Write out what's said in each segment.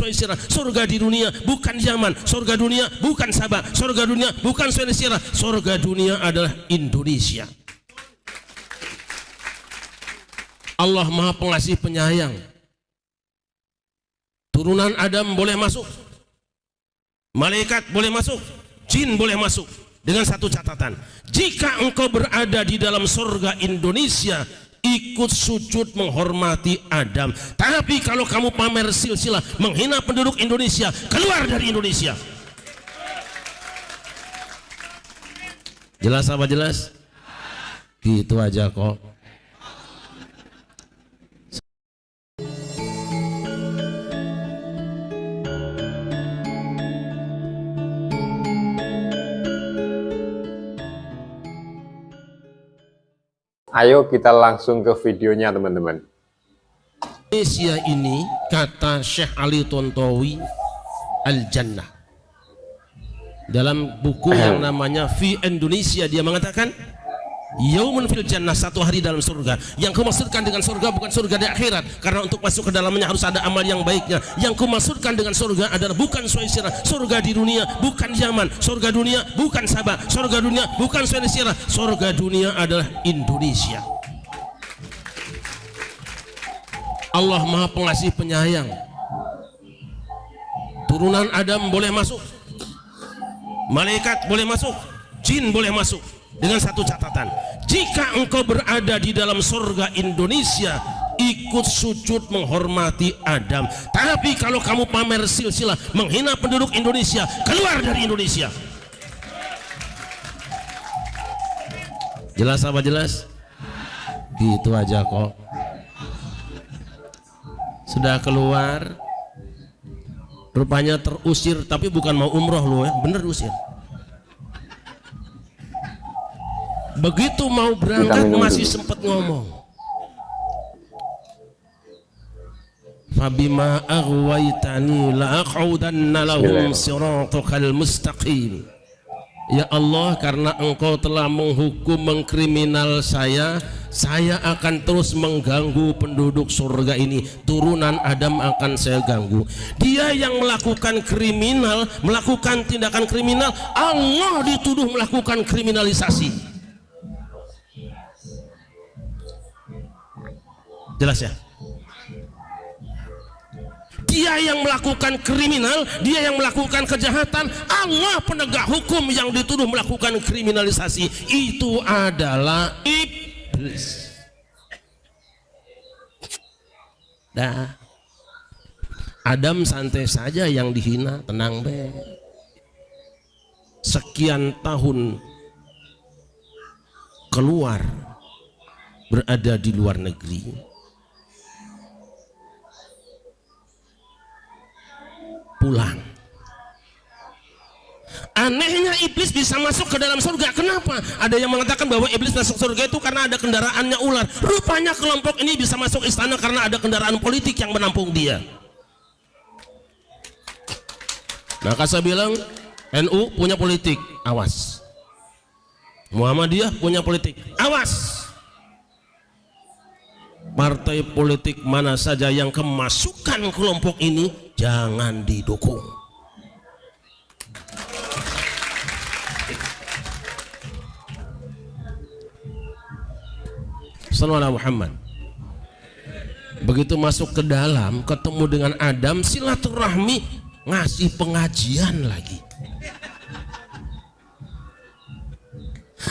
Suaisirah, surga di dunia bukan Yaman, surga dunia bukan Sabah, surga dunia bukan Suaisirah, surga dunia adalah Indonesia. Allah Maha Pengasih Penyayang. Turunan Adam boleh masuk, malaikat boleh masuk, jin boleh masuk, dengan satu catatan: jika engkau berada di dalam surga Indonesia, ikut sujud menghormati Adam. Tapi kalau kamu pamer silsilah, menghina penduduk Indonesia, keluar dari Indonesia. Jelas apa jelas? Gitu aja kok. Ayo kita langsung ke videonya teman-teman. Indonesia ini, kata Syekh Ali Tontowi, Al-Jannah. Dalam buku yang namanya Fi Indonesia, dia mengatakan Yaumun fil Jannah, satu hari dalam surga. Yang kumaksudkan dengan surga bukan surga di akhirat, karena untuk masuk ke dalamnya harus ada amal yang baiknya. Yang kumaksudkan dengan surga adalah bukan Suaisirah, surga di dunia bukan Yaman, surga dunia bukan Sabah, surga dunia bukan Suaisirah, surga dunia adalah Indonesia. Allah Maha Pengasih Penyayang. Turunan Adam boleh masuk, malaikat boleh masuk, jin boleh masuk, dengan satu catatan: jika engkau berada di dalam surga Indonesia, ikut sujud menghormati Adam. Tapi kalau kamu pamer silsilah, menghina penduduk Indonesia, keluar dari Indonesia. Jelas apa jelas? Gitu aja kok. Sudah keluar, rupanya terusir, tapi bukan mau umroh loh ya, bener usir. Begitu mau berangkat masih sempat ngomong, fabima aghwaytani la aq'udanna lahum siratakal mustaqim. Ya Allah, karena engkau telah menghukum, mengkriminal saya akan terus mengganggu penduduk surga ini. Turunan Adam akan saya ganggu. Dia yang melakukan kriminal, melakukan tindakan kriminal, Allah dituduh melakukan kriminalisasi. Jelas ya? Dia yang melakukan kriminal, dia yang melakukan kejahatan, Allah penegak hukum yang dituduh melakukan kriminalisasi. Itu adalah iblis. Dah, Adam santai saja yang dihina, tenang be. Sekian tahun keluar, berada di luar negeri, pulang. Anehnya iblis bisa masuk ke dalam surga. Kenapa? Ada yang mengatakan bahwa iblis masuk surga itu karena ada kendaraannya ular. Rupanya kelompok ini bisa masuk istana karena ada kendaraan politik yang menampung dia. Maka saya bilang, NU punya politik, awas. Muhammadiyah punya politik, awas. Partai politik mana saja yang kemasukan kelompok ini, jangan didukung. Sallallahu Muhammad. Begitu masuk ke dalam, ketemu dengan Adam, silaturahmi, ngasih pengajian lagi.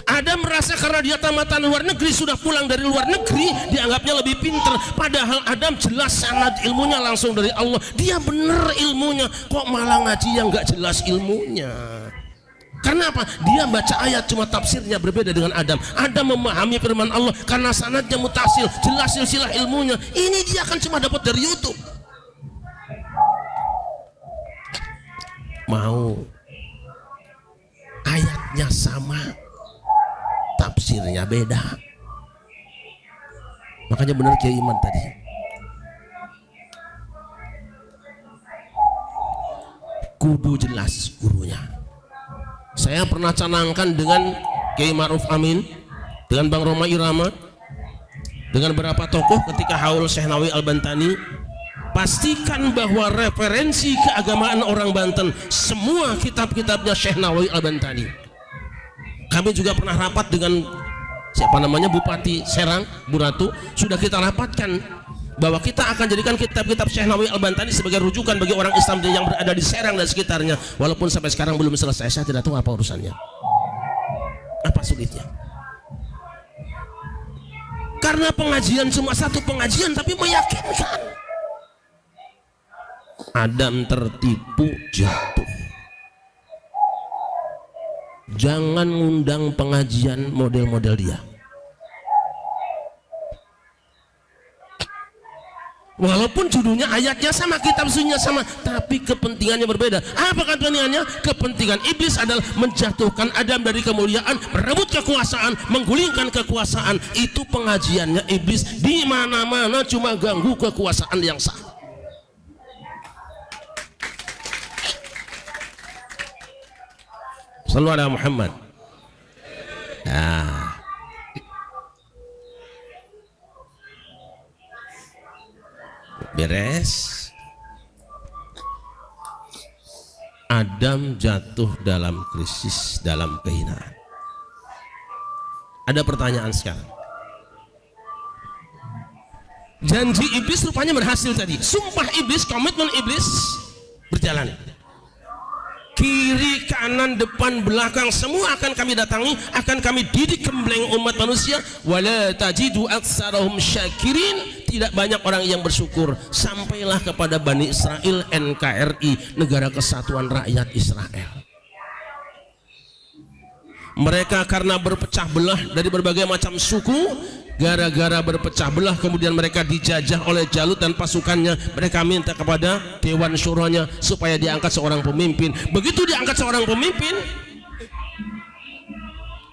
Adam merasa karena dia tamatan luar negeri, sudah pulang dari luar negeri, dianggapnya lebih pinter. Padahal Adam jelas sanad ilmunya langsung dari Allah. Dia bener ilmunya, kok malah ngaji yang gak jelas ilmunya. Karena apa? Dia baca ayat cuma tafsirnya berbeda dengan Adam. Adam memahami firman Allah karena sanadnya mutasil, jelas silsilah ilmunya. Ini dia kan cuma dapat dari YouTube. Mau ayatnya sama, tafsirnya beda. Makanya benar Kiai Iman tadi, kudu jelas gurunya. Saya pernah canangkan dengan Kiai Ma'ruf Amin, dengan Bang Roma Irama, dengan beberapa tokoh ketika haul Syekh Nawawi Al-Bantani. pastikan bahwa referensi keagamaan orang Banten semua kitab-kitabnya Syekh Nawawi Al-Bantani. Kami juga pernah rapat dengan siapa namanya Bupati Serang, Bu Ratu, sudah kita rapatkan bahwa kita akan jadikan kitab-kitab Syekh Nawawi Al-Bantani sebagai rujukan bagi orang Islam yang berada di Serang dan sekitarnya. Walaupun sampai sekarang belum selesai, saya tidak tahu apa urusannya, apa sulitnya. Karena pengajian cuma satu pengajian tapi meyakinkan. Adam tertipu, jatuh. Jangan ngundang pengajian model-model dia. Walaupun judulnya, ayatnya sama, kitab sunnahnya sama, tapi kepentingannya berbeda. Apa kepentingannya? Kepentingan iblis adalah menjatuhkan Adam dari kemuliaan, merebut kekuasaan, menggulingkan kekuasaan. Itu pengajiannya iblis. Di mana-mana cuma ganggu kekuasaan yang sah. Sallu ala Muhammad. Nah, beres. Adam jatuh dalam krisis, dalam kehinaan. Ada pertanyaan sekarang. Janji iblis rupanya berhasil tadi. Sumpah iblis, komitmen iblis berjalan. Kiri, kanan, depan, belakang semua akan kami datangi, akan kami didik gembleng umat manusia. Wala tajidu aktsarahum syakirin. Tidak banyak orang yang bersyukur. Sampailah kepada Bani Israel, NKRI, Negara Kesatuan Rakyat Israel. Mereka karena berpecah belah dari berbagai macam suku, gara-gara berpecah belah kemudian mereka dijajah oleh Jalut dan pasukannya. Mereka minta kepada Dewan Syuranya supaya diangkat seorang pemimpin. Begitu diangkat seorang pemimpin,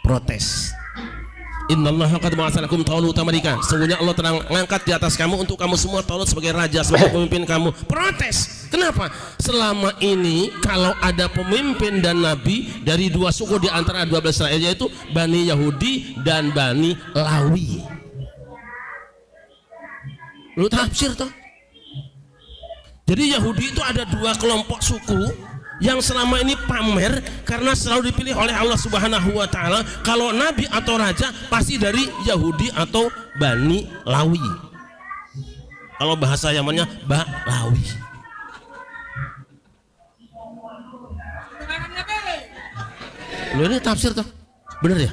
protes. Innallaha qad ba'atsa lakum Taluta malika. Sesungguhnya Allah telah mengangkat di atas kamu untuk kamu semua Talut sebagai raja, sebagai pemimpin kamu. Protes. Kenapa? Selama ini kalau ada pemimpin dan nabi dari dua suku di antara 12 Israel, yaitu Bani Yahudi dan Bani Lawi. Lu tafsir toh? Jadi Yahudi itu ada dua kelompok suku yang selama ini pamer karena selalu dipilih oleh Allah Subhanahu wa taala. Kalau nabi atau raja pasti dari Yahudi atau Bani Lawi. Kalau bahasa Yamannya Lawi. Lu ini tafsir toh? Bener ya?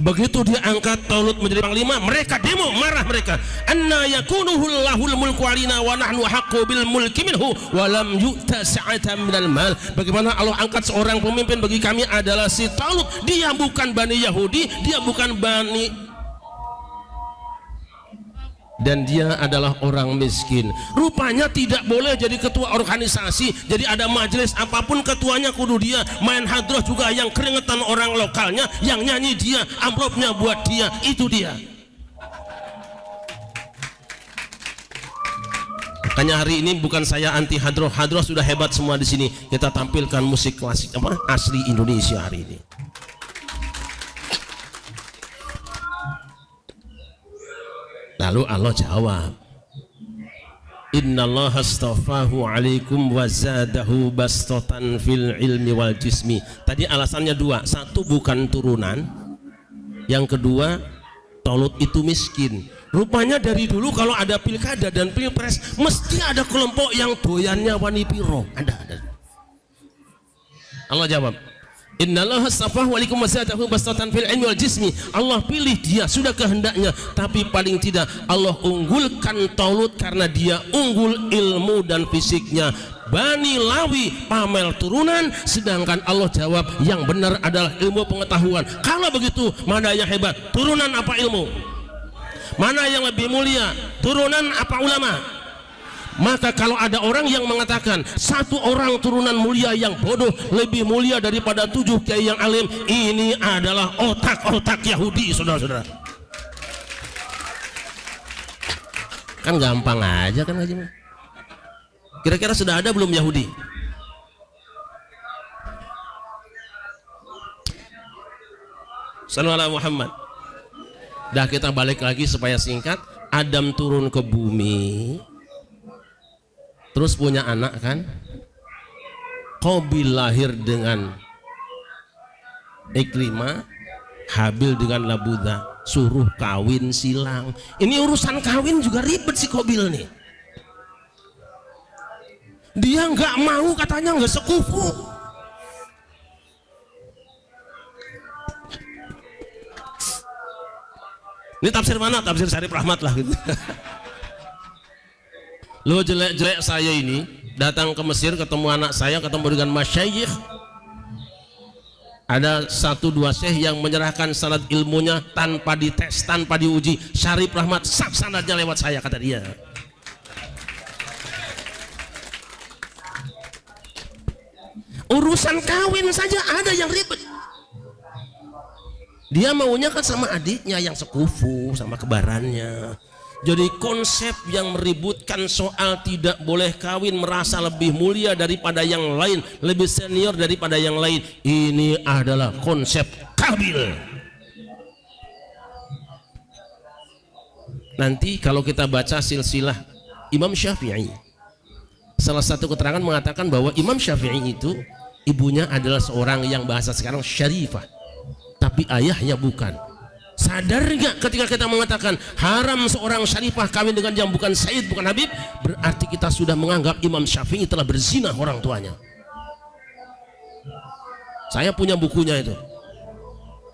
Begitu dia angkat Talut menjadi panglima, mereka demo, marah mereka. Anna yakunuhu lahul mulku alina wa nahnu haqqu bil mulki minhu wa lam yu'ta sa'atan minal mal. Bagaimana Allah angkat seorang pemimpin bagi kami adalah si Talut. Dia bukan Bani Yahudi, dia bukan Bani, dan dia adalah orang miskin. Rupanya tidak boleh jadi ketua organisasi. Jadi ada majelis apapun ketuanya kudu dia. Main hadroh juga yang keringetan orang lokalnya, yang nyanyi dia, amplopnya buat dia. Itu dia. Makanya hari ini bukan saya anti hadroh. Hadroh sudah hebat semua di sini. Kita tampilkan musik klasik apa asli Indonesia hari ini. Lalu Allah jawab, Innallaha astafahu alaikum wa zadahu bastatan fil ilmi wal jismi. Tadi alasannya dua. Satu, bukan turunan. Yang kedua, Talut itu miskin. Rupanya dari dulu kalau ada pilkada dan pilpres mesti ada kelompok yang doyannya wani piro. Ada. Allah jawab, Innallaha astafahu alaikum wa zadahu bastatan fil ilmi wal jismi. Allah pilih dia, sudah kehendaknya. Tapi paling tidak Allah unggulkan Talut karena dia unggul ilmu dan fisiknya. Bani Lawi pamer turunan, sedangkan Allah jawab yang benar adalah ilmu pengetahuan. Kalau begitu, mana yang hebat? Turunan apa ilmu? Mana yang lebih mulia? Turunan apa ulama? Maka kalau ada orang yang mengatakan satu orang turunan mulia yang bodoh lebih mulia daripada 7 kiai yang alim, ini adalah otak-otak Yahudi, saudara-saudara. Kan gampang aja kan Haji. Kira-kira sudah ada belum Yahudi? Sallallahu alaihi Muhammad. Dah kita balik lagi supaya singkat. Adam turun ke bumi, terus punya anak kan. Qabil lahir dengan Ikrimah, Habil dengan Labuda, suruh kawin silang. Ini urusan kawin juga ribet si Qabil nih. Dia nggak mau, katanya nggak sekufu. Ini tafsir mana? Tafsir Syarif Rahmat lah gitu. Lo jelek-jelek saya ini datang ke Mesir, ketemu anak saya, ketemu dengan masyayikh. Ada 1-2 syekh yang menyerahkan sanad ilmunya tanpa dites, tanpa diuji. Syarif Rahmat sak sanadnya lewat saya, kata dia. Urusan kawin saja ada yang ribet. Dia maunya kan sama adiknya yang sekufu, sama kebarannya. Jadi konsep yang meributkan soal tidak boleh kawin, merasa lebih mulia daripada yang lain, lebih senior daripada yang lain, ini adalah konsep Qabil. Nanti kalau kita baca silsilah Imam Syafi'i, salah satu keterangan mengatakan bahwa Imam Syafi'i itu ibunya adalah seorang yang bahasa sekarang syarifah, tapi ayahnya bukan. Sadar nggak ketika kita mengatakan haram seorang syarifah kawin dengan yang bukan Said, bukan Habib, berarti kita sudah menganggap Imam Syafi'i telah berzina orang tuanya. Saya punya bukunya itu.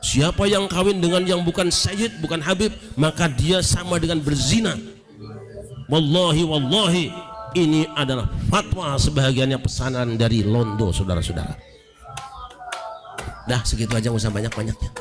Siapa yang kawin dengan yang bukan Sayyid, bukan Habib, maka dia sama dengan berzina. Wallahi, wallahi, ini adalah fatwa sebahagiannya pesanan dari Londo, saudara-saudara. Dah segitu aja, nggak usah banyak-banyaknya.